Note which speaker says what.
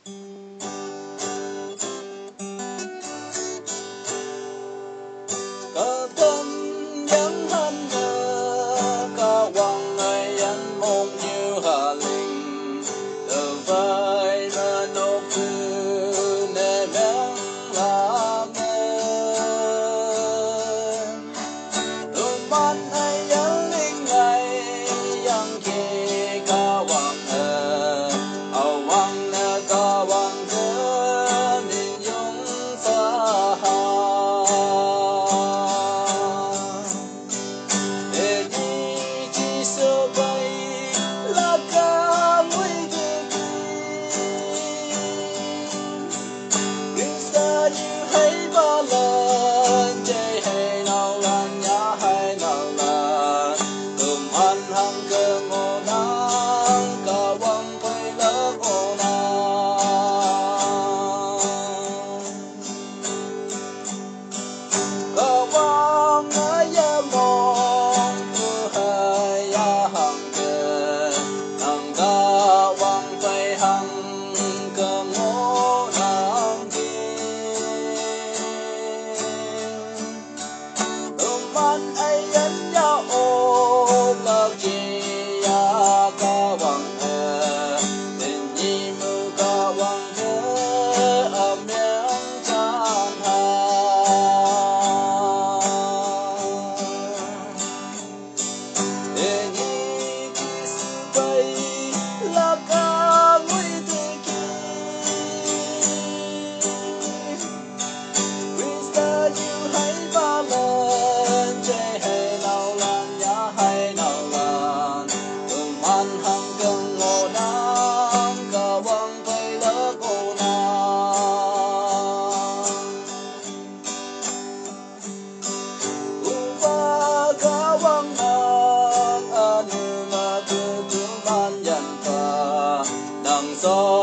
Speaker 1: Có tâm nhắn thân nhớ có quăng người anh mong như hà linh từ vai mà nô cứ nè mẹ làm nên đôi mắt ai nhớ linh ngày yang kia có quăng ở quăng nè có quăng thơ nên dung xa hà so